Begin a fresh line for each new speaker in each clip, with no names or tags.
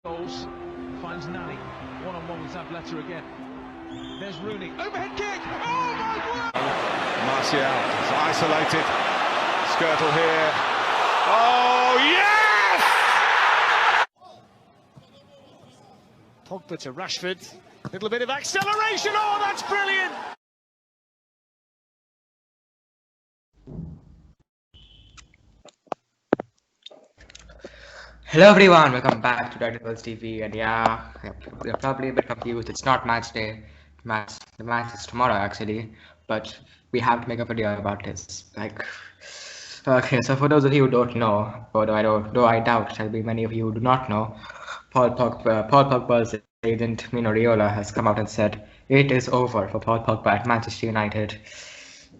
Goals, finds Nani, one-on-one with Zabaleta again. There's Rooney, overhead kick, oh my word!
Martial is isolated, Skirtle here, oh yes!
Pogba to Rashford, little bit of acceleration, oh that's brilliant!
Hello everyone, welcome back to Dirty TV. And yeah, you're probably a bit confused. It's not match day. The match is tomorrow actually, but we have to make a video about this. Okay, so for those of you who don't know, or though I doubt there'll be many of you who do not know, Paul Pogba's agent Mino Raiola has come out and said it is over for Paul Pogba at Manchester United.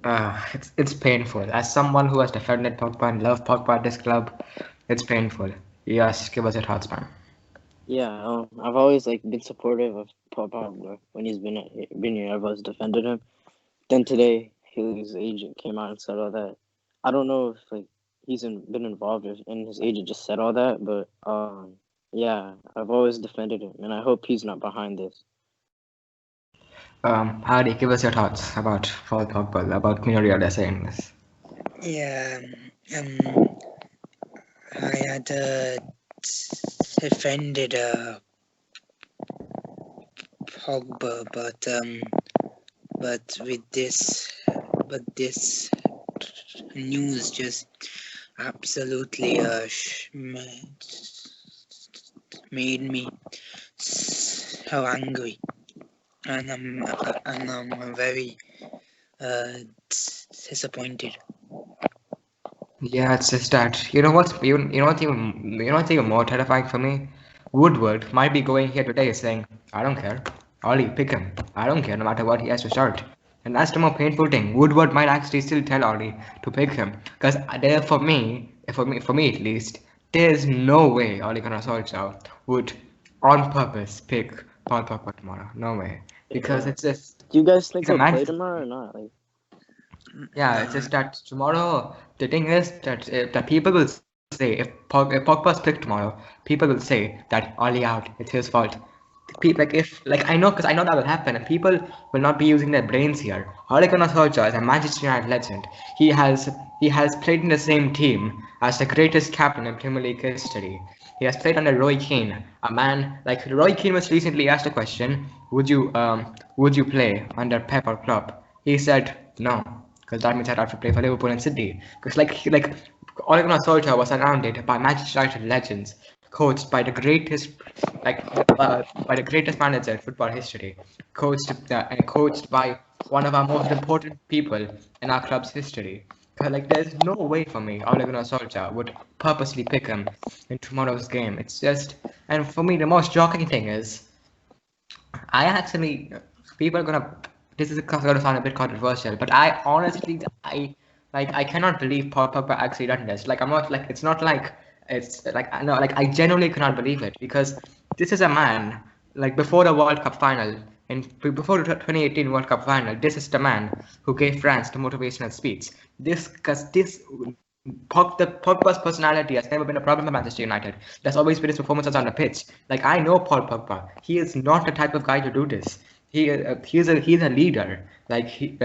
It's painful. As someone who has defended Pogba and loved Pogba at this club, it's painful. Yes, give us your thoughts, man.
Yeah, I've always been supportive of Paul Pogba when he's been here. I've always defended him. Then today, his agent came out and said all that. I don't know if he's been involved and his agent just said all that, but yeah, I've always defended him, and I hope he's not behind this.
Hardy, give us your thoughts about Paul Pogba, about Mino Raiola saying this.
Yeah, I had defended Pogba, but this news just absolutely made me so angry, and I'm very disappointed.
Yeah, it's just that you know what's even more terrifying for me? Woodward might be going here today saying, I don't care. Ollie, pick him. I don't care no matter what he has to start. And that's the more painful thing. Woodward might actually still tell Ollie to pick him. Because there for me at least, there's no way Ole Gunnar Solskjaer would on purpose pick Paul Pogba tomorrow. No way. Because it's just
Do you guys think
it's a
he'll play
man.
tomorrow or not?
Yeah, it's just that tomorrow, the thing is that people will say, if Pogba's picked tomorrow, people will say that Ollie out, it's his fault. People, I know, because I know that will happen, and people will not be using their brains here. Ole Gunnar Solskjaer is a Manchester United legend. He has played in the same team as the greatest captain in Premier League history. He has played under Roy Keane, a man like Roy Keane was recently asked a question: would you play under Pep or Klopp? He said no, because that means I'd have to play for Liverpool and City. Because Ole Gunnar Solskjaer was surrounded by Manchester United legends, coached by the greatest manager in football history, coached by one of our most important people in our club's history. There's no way for me Ole Gunnar Solskjaer would purposely pick him in tomorrow's game. It's just, and for me the most shocking thing is, people are gonna. This is gonna sound a bit controversial, but I honestly, I cannot believe Paul Pogba actually done this. I'm not it's not like it's like no, I genuinely cannot believe it, because this is a man before the World Cup final before the 2018 World Cup final. This is the man who gave France the motivational speech. Pogba's personality has never been a problem for Manchester United. There's always been his performances on the pitch. I know Paul Pogba. He is not the type of guy to do this. He's a leader. He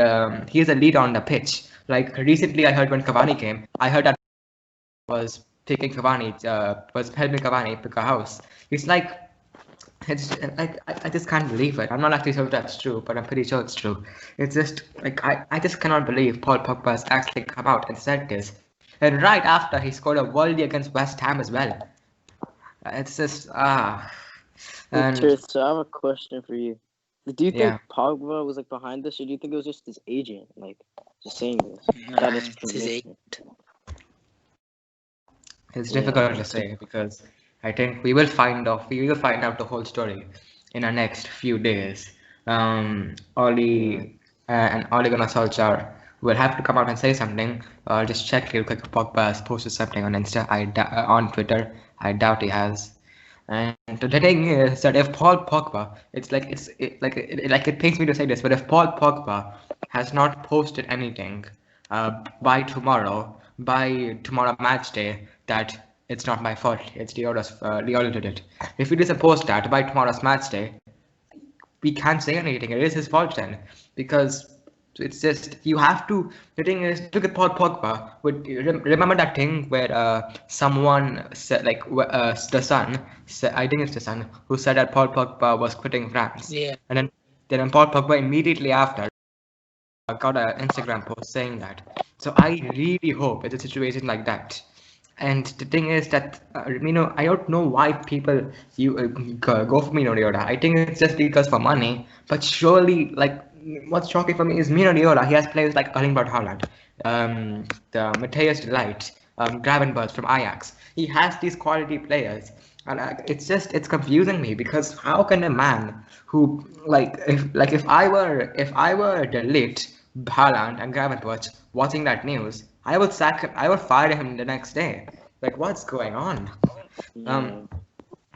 is a leader on the pitch. Recently, I heard when Cavani came, I heard that was helping Cavani pick a house. I just can't believe it. I'm not actually sure if that's true, but I'm pretty sure it's true. It's just I just cannot believe Paul Pogba has actually come out and said this. And right after he scored a worldie against West Ham as well. It's just
And so I have a question for you. Do you think Pogba was behind this, or do you think it was just his agent, just saying this?
It's his agent.
It's difficult to say, because I think we will find out the whole story in the next few days. Ole Gunnar Solskjaer will have to come out and say something. I'll just check real quick if Pogba has posted something on on Twitter. I doubt he has. And the thing is that if Paul Pogba, it pains me to say this, but if Paul Pogba has not posted anything by tomorrow match day, that it's not my fault. It's Leola did it. If he doesn't post that by tomorrow's match day, we can't say anything. It is his fault then, because it's just you have to. The thing is, look at Paul Pogba. Remember that thing where someone said the Sun, I think it's the Sun, who said that Paul Pogba was quitting France,
Yeah.
and then Paul Pogba immediately after got an Instagram post saying that. So I really hope it's a situation like that. And the thing is that I don't know why people go for Mino Raiola. I think it's just because for money. But surely, like, what's shocking for me is Mino Raiola. He has players like Erling Braut Haaland, the Matthias de Ligt, Gravenberch from Ajax. He has these quality players, and it's confusing me because how can a man who if I were de Ligt, Haaland, and Gravenberch watching that news, I would sack him. I would fire him the next day. Like, what's going on?
Yeah.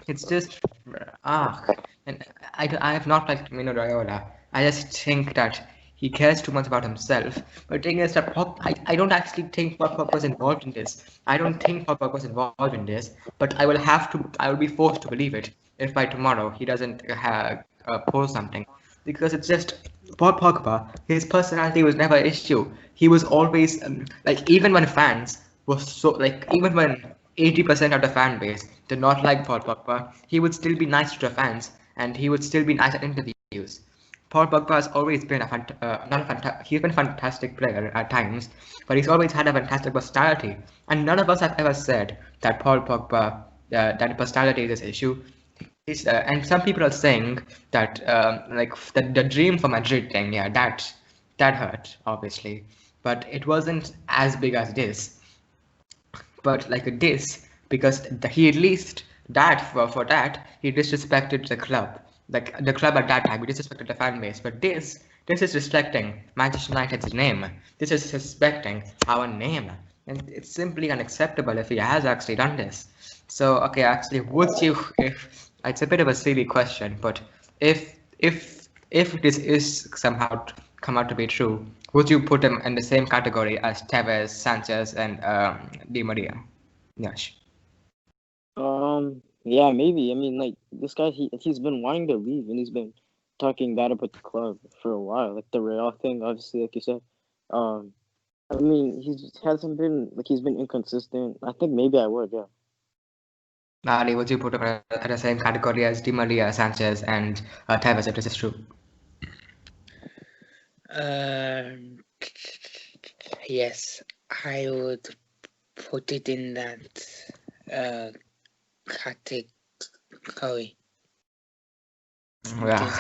It's just and I have not liked Mino Raiola. I just think that he cares too much about himself. But the thing is that I don't actually think Paul Pogba was involved in this. I don't think Paul Pogba was involved in this. But I will be forced to believe it if by tomorrow he doesn't post something, because it's just Paul Pogba. His personality was never an issue. He was always even when fans were even when 80% of the fan base did not like Paul Pogba, he would still be nice to the fans and he would still be nice at interviews. Paul Pogba has always been he's been a fantastic player at times, but he's always had a fantastic personality. And none of us have ever said that Paul Pogba, that personality is his issue. And some people are saying that the dream for Madrid thing, yeah, that hurt obviously, but it wasn't as big as this. But like this, because he at least for that he disrespected the club, like the club at that time. He disrespected the fan base. But this is respecting Manchester United's name. This is respecting our name, and it's simply unacceptable if he has actually done this. So okay, actually, would you if it's a bit of a silly question, but if this is somehow come out to be true, would you put him in the same category as Tevez, Sanchez, and Di Maria? Yes.
Yeah, maybe. I mean, like this guy, he's been wanting to leave, and he's been talking bad about the club for a while. Like the Real thing, obviously, like you said. I mean, he's been inconsistent. I think maybe I would, yeah.
Ali, would you put him in the same category as Di Maria, Sanchez, and Tevez if this is true?
Yes, I would put it in that category.
Yeah,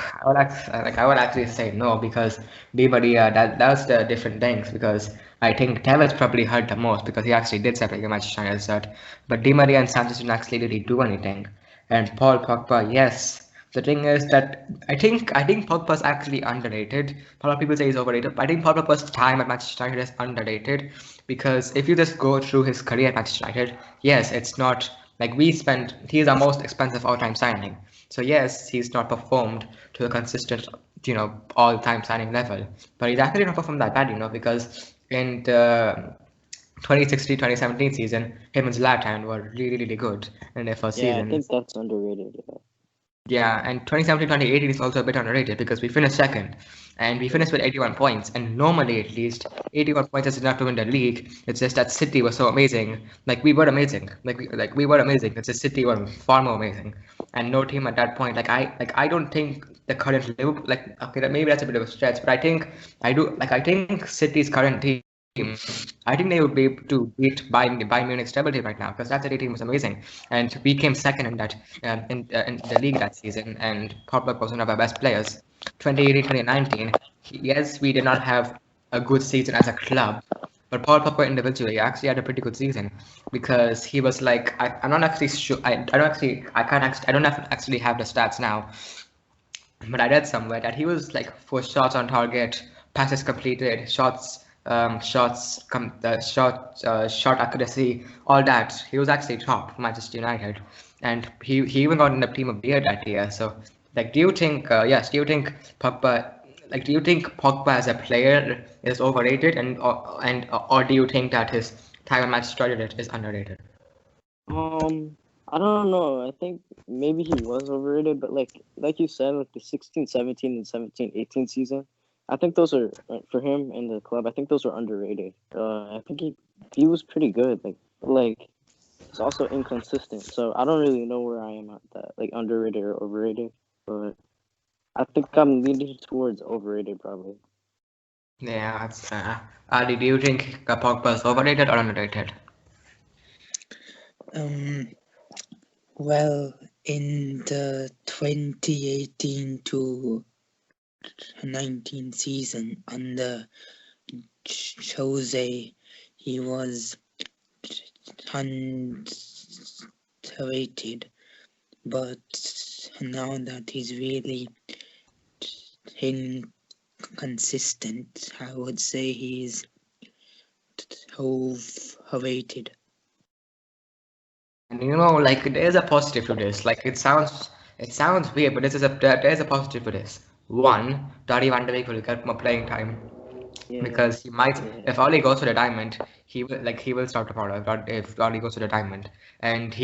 I would actually say no, because Di Maria, that's the different things, because I think Tevez probably hurt the most because he actually did separate the Manchester United shirt, but Di Maria and Sanchez didn't actually really do anything. And Paul Pogba, yes. The thing is that I think Pogba's actually underrated. A lot of people say he's overrated, but I think Paul Pogba's time at Manchester United is underrated, because if you just go through his career at Manchester United, yes, it's not like he's our most expensive all-time signing. So yes, he's not performed to a consistent, all-time signing level. But he's actually not performed that bad, because in the 2016-2017 season, him and Zlatan were really, really good in their first
Yeah,
season.
I think that's underrated. Yeah.
Yeah, and 2017-2018 is also a bit underrated because we finished second, and we finished with 81 points. And normally, at least, 81 points is enough to win the league. It's just that City was so amazing. Like we were amazing. We were amazing. It's just City were far more amazing, and no team at that point. I don't think the current Liverpool. Okay, maybe that's a bit of a stretch, but I think City's current team. I think they would be able to beat Bayern Munich's treble team right now, because that City team was amazing, and we came second in that in the league that season. And Pogba was one of our best players. 2018-2019, yes, we did not have a good season as a club, but Paul Pogba individually actually had a pretty good season, because he was like I'm not actually sure. I don't actually have the stats now, but I read somewhere that he was like for shots on target, passes completed, shot accuracy, all that. He was actually top for Manchester United, and he even got in the team of the year that year. So, do you think Pogba, do you think Pogba as a player is overrated, or do you think that his time at Manchester United is underrated?
I don't know. I think maybe he was overrated, but like you said, like the 16-17 and 17-18 season, I think those are for him and the club. I think those are underrated. I think he was pretty good. Like he's also inconsistent. So I don't really know where I am at that, like underrated or overrated. But I think I'm leaning towards overrated probably.
Yeah, Ali, do you think Pogba is overrated or underrated?
Well, in the 2018 to 19 season under Jose, he was underrated, but now that he's really inconsistent, I would say he's overrated.
And like there's a positive to this. Like it sounds weird, but there's a positive to this. One, Dari Van der Beek will get more playing time
Yeah,
because he might,
yeah,
if Oli goes to the diamond, he will start tomorrow if Oli goes to the diamond, and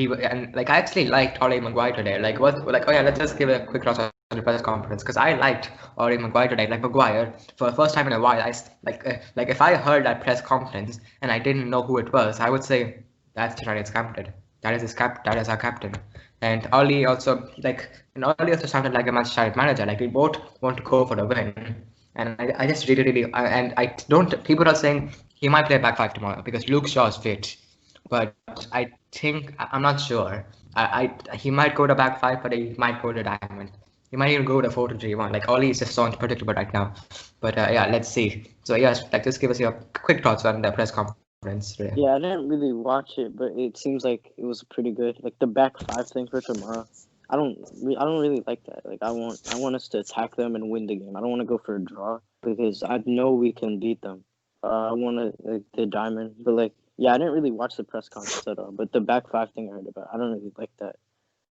like I actually liked Oli Maguire today. Like what like oh yeah, let's just give a quick cross on the press conference because I liked Oli Maguire today. Like Maguire for the first time in a while, like if I heard that press conference and I didn't know who it was, I would say that's United's captain. That is our captain. And Oli also Oli also sounded like a Manchester United manager. Like we both want to go for the win. And I just really, and I don't. People are saying he might play back five tomorrow because Luke Shaw is fit, but I think I'm not sure. He might go to back five, but he might go to diamond. He might even go to 4-2-3-1. Like Oli is just so unpredictable right now. But yeah, let's see. So yes, like just give us your quick thoughts on the press conference today.
yeah. I didn't really watch it, but it seems like it was pretty good. Like the back five thing for tomorrow. I don't really like that. Like I want us to attack them and win the game. I don't want to go for a draw because I know we can beat them. I want to like the diamond, but like yeah, I didn't really watch the press conference at all. But the back five thing I heard about, I don't really like that.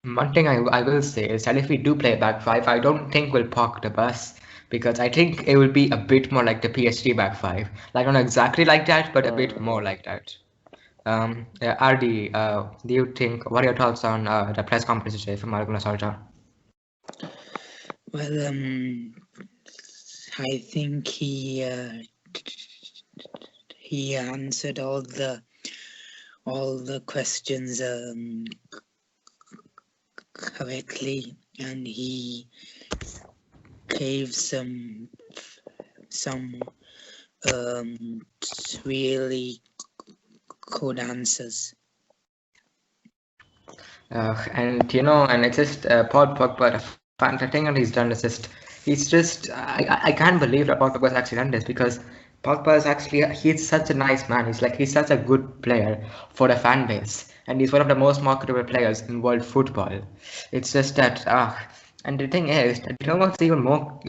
One thing I will say is that if we do play back five, I don't think we'll park the bus because I think it will be a bit more like the PSG back five. Like not exactly like that, but a bit more like that. Yeah, RD, do you think, what are your thoughts on the press conference today from Marguna Sarja?
Well, I think he answered all the questions correctly, and he gave some really good answers.
And it's just Paul Pogba, the thing that he's done is I can't believe that Paul Pogba has actually done this because Pogba is actually, he's such a nice man. He's such a good player for the fan base. And he's one of the most marketable players in world football. It's just that, and the thing is, what's even more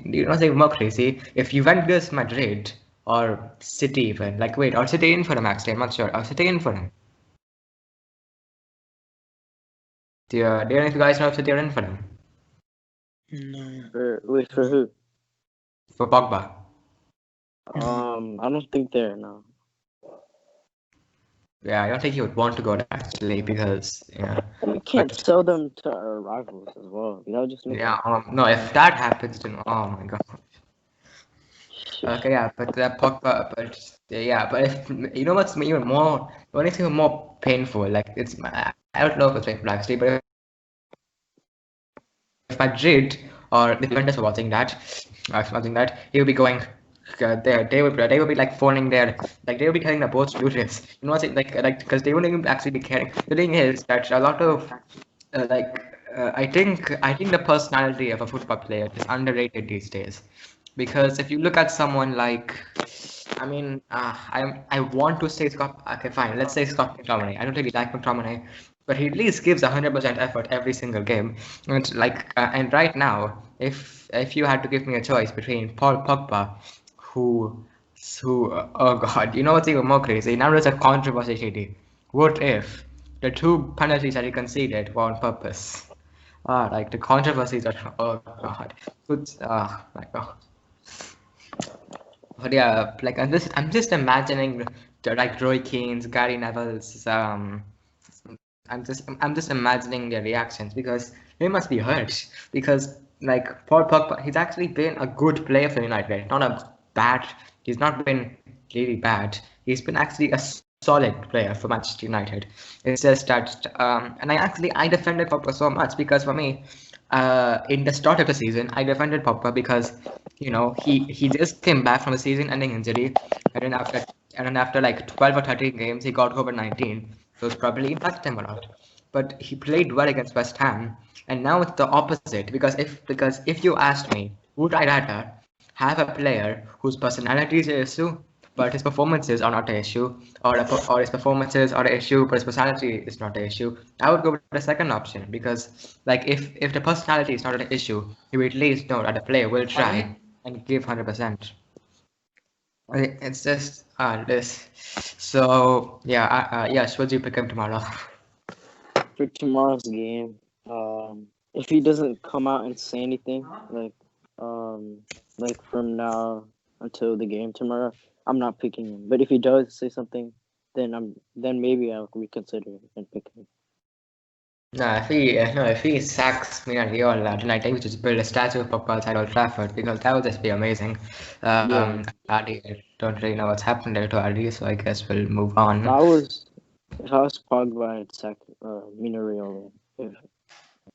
crazy? If Juventus, Madrid, or City even, like wait, or City in for him actually, I'm not sure, or City in for him. Do any of you guys know if City are in for him?
No.
For who?
For Pogba.
I don't think they're no.
Yeah, I don't think he would want to go there actually because
We can't sell them to our rivals as well. That would just make
no, if that happens then oh my god. Okay, yeah, but Pogba, but if you know what's even more, what is even more painful, like I don't know if it's painful actually, but if Madrid or the Juventus were watching that, he would be going they would be like phoning their like they would be telling the both to do this. You know what's it like because they wouldn't even actually be caring. The thing is that a lot of I think the personality of a football player is underrated these days because if you look at someone like I want to say Scott. Okay, fine. Let's say Scott McTominay. I don't really like McTominay, but he at least gives 100% effort every single game. And right now, if you had to give me a choice between Paul Pogba, who oh god, you know what's even more crazy? Now there's a controversy, TD. What if the two penalties that he conceded were on purpose? Like the controversies are oh god, good. My god. But yeah, like I'm just imagining like Roy Keane's, Gary Neville's, I'm just imagining their reactions because they must be hurt because like Paul Pogba, he's actually been a good player for United, not a bad. He's not been really bad. He's been actually a solid player for Manchester United. It's just that, and I defended Pogba so much because for me, in the start of the season, I defended Pogba because he just came back from a season-ending injury, and then after like 12 or 13 games, he got COVID-19, so it's probably impacted him a lot. But he played well against West Ham, and now it's the opposite because if you asked me, would I rather have a player whose personality is an issue, but his performances are not an issue, or his performances are an issue, but his personality is not an issue, I would go with the second option because, like, if the personality is not an issue, you at least know that the player will try and give 100%. It's just this. So yeah, yes, would you pick him tomorrow?
For tomorrow's game, if he doesn't come out and say anything, like from now until the game tomorrow, I'm not picking him. But if he does say something, then maybe I'll reconsider and pick him.
No, if he sacks Minariola, then I think we should build a statue of Pogba outside Old Trafford because that would just be amazing. Adi, I don't really know what's happened there to Adi, so I guess we'll move on.
If I was Pogba, I'd sack Minariola.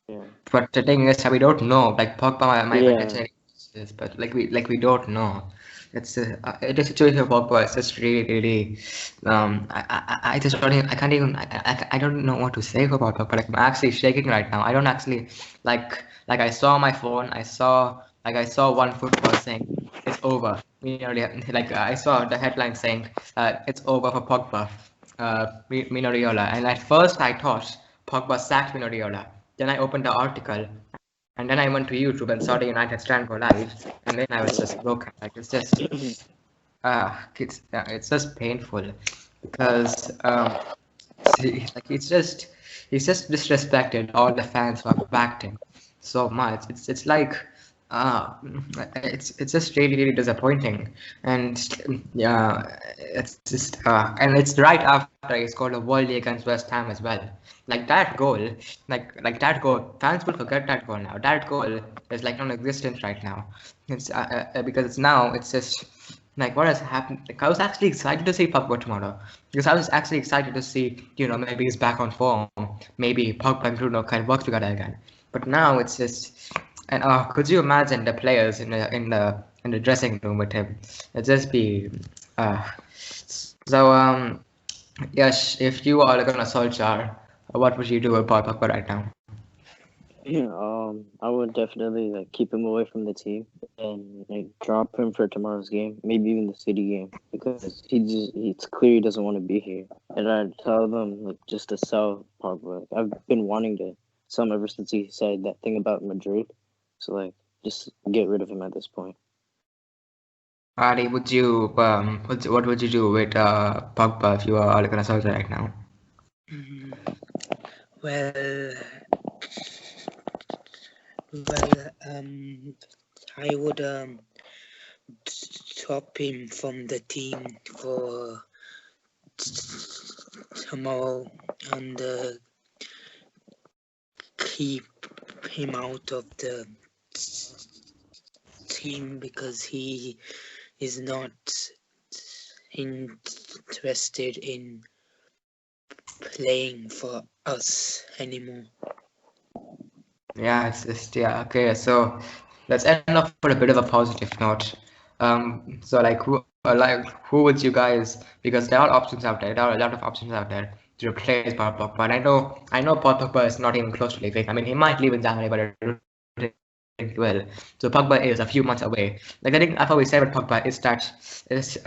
Yeah.
But the thing is, we don't know. Like Pogba might potentially this, but we don't know. It's the situation of Pogba is just really. I just don't even, I can't even I don't know what to say about Pogba. Like I'm actually shaking right now. I don't actually like I saw my phone. I saw one football saying it's over. Like I saw the headline saying it's over for Pogba, Minariola. And at first I thought Pogba sacked Minariola. Then I opened the article, and then I went to YouTube and saw the United stand go live, and then I was just broken. Like it's just, it's just painful because he's just disrespected all the fans who have backed him so much. It's like it's just really disappointing, and yeah, it's just and it's right after he scored a volley against West Ham as well. Like that goal, like that goal, fans will forget that goal now. That goal is like non-existent right now. It's because it's just like what has happened. Like I was actually excited to see Pogba tomorrow because I was actually excited to see maybe he's back on form, maybe Pogba and Bruno can work together again. But now it's just. And could you imagine the players in the dressing room with him? It'd just be so yes, if you are gonna Solskjaer, what would you do with Paul Pogba right now?
Yeah, I would definitely keep him away from the team and drop him for tomorrow's game, maybe even the City game, because it's clear he doesn't want to be here. And I'd tell them just to sell Pogba. I've been wanting to sell him ever since he said that thing about Madrid. So just get rid of him at this point.
Adi, what would you do with Pogba if you are gonna Solskjaer right now?
Well, I would drop him from the team for tomorrow and keep him out of the team because he is not interested in playing for us anymore.
Yeah, it's just okay. So let's end off with a bit of a positive note. So who would you guys? Because there are options out there. There are a lot of options out there to replace Paul Pogba. And I know Paul Pogba is not even close to leaving. I mean, he might leave in January, but I don't think he will. So Pogba is a few months away. Like the thing I've always said with Pogba is that it's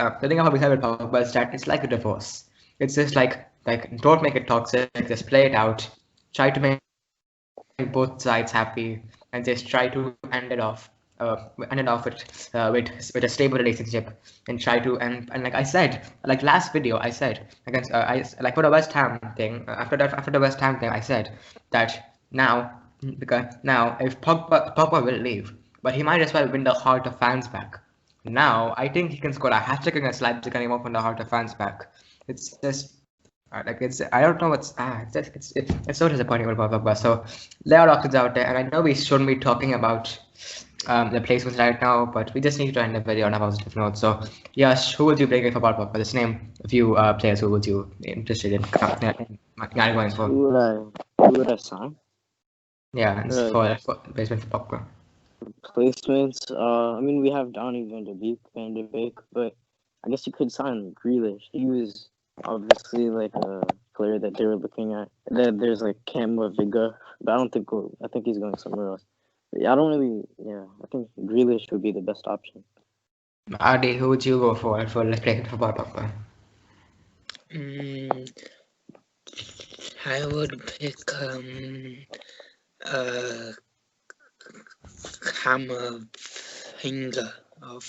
like a divorce. It's just like don't make it toxic. Just play it out. Try to make both sides happy and just try to end it off with a stable relationship and try to and like I said, like last video I said against for the West Ham thing, after the West Ham thing I said that now if Pogba will leave, but he might as well win the heart of fans back. Now I think he can score a hat-trick against Leipzig and he won't win the heart of fans back. It's just Like I don't know it's so disappointing about Paul Pogba. So there are options out there, and I know we shouldn't be talking about the placements right now, but we just need to end the video on a positive note. So Yash, who would you bring in for Paul Pogba? Just name a few players who would you interested in going for.
Who would I sign?
Yeah, and
Right.
for placement for Pogba.
Placements. I mean, we have Donny Van de Beek, but I guess you could sign Grealish. He was obviously like a player that they were looking at. Then there's like Camavinga, but I think he's going somewhere else. But yeah, I don't really. Yeah, I think Grealish would be the best option.
Adi, who would you go for placement for Paul Pogba?
I would pick Camavinga of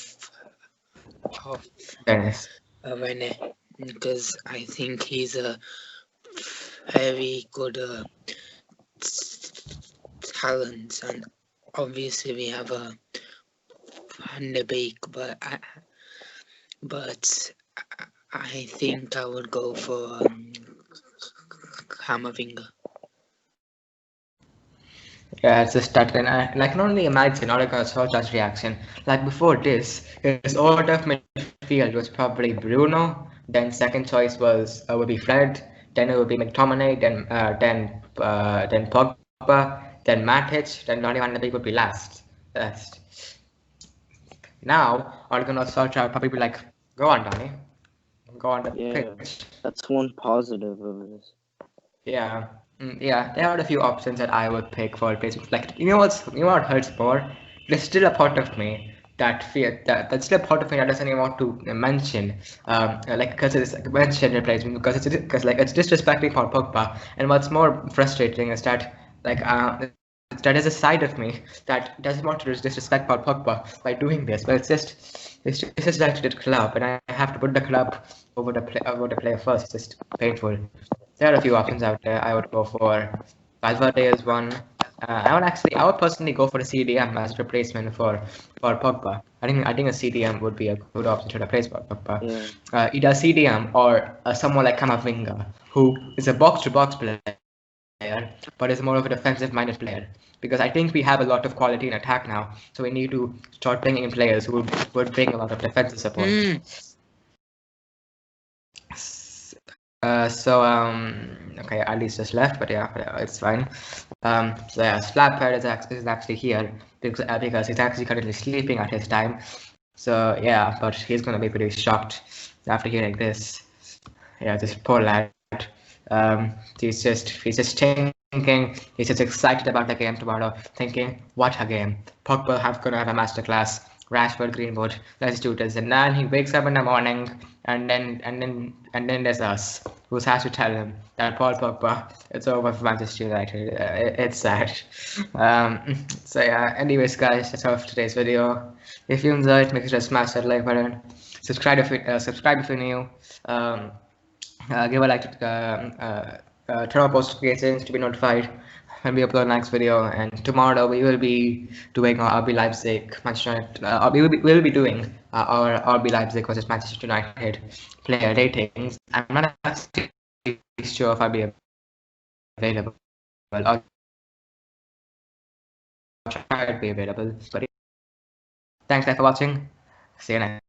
Dennis.
Rene, because I think he's a very good talent, and obviously we have a Van de Beek, but I think I would go for Camavinga.
Yeah, it's just that, and I can only imagine Odegaard's Solskjaer's reaction. Like before this, his order of midfield was probably Bruno. Then second choice would be Fred. Then it would be McTominay. Then Pogba. Then Matic. Then Donny van de Beek would be last. Now Odegaard Solskjaer would probably be like, "Go on, Donny. Go on the pitch."
That's one positive of this.
Yeah. Yeah, there are a few options that I would pick for replacement. Like, you know what hurts more? There's still a part of me that's still a part of me that doesn't even want to mention, because it's like mention replacement because like it's disrespecting Paul Pogba. And what's more frustrating is that that is a side of me that doesn't want to disrespect Paul Pogba by doing this, but it's just that the club, and I have to put the club over the player first. It's just painful. There are a few options out there. I would go for Valverde as one. I would personally go for a CDM as replacement for Pogba. I think a CDM would be a good option to replace Pogba.
Yeah.
Either CDM or someone like Camavinga, who is a box-to-box player, but is more of a defensive-minded player. Because I think we have a lot of quality in attack now, so we need to start bringing in players who would bring a lot of defensive support. Okay, Ali's just left, but yeah, it's fine. So yeah, Slaphead is actually here because he's actually currently sleeping at his time. So yeah, but he's gonna be pretty shocked after hearing this. Yeah, this poor lad. He's just thinking. He's just excited about the game tomorrow, thinking, what a game! Pogba gonna have a masterclass. Rashford, Greenwood, let's do this. And then he wakes up in the morning, and then there's us, who has to tell him that Paul Pogba, it's over for Manchester United. It's sad. So yeah. Anyways, guys, that's all for today's video. If you enjoyed, make sure to smash that like button. Subscribe if you're new. Give a like. Turn on post notifications to be notified when we upload next video. And tomorrow we will be doing our RB Leipzig Manchester United. We will be doing our RB Leipzig versus Manchester United player ratings. I'm not actually sure if I'll be available. I'll try to be available. But thanks guys for watching. See you next.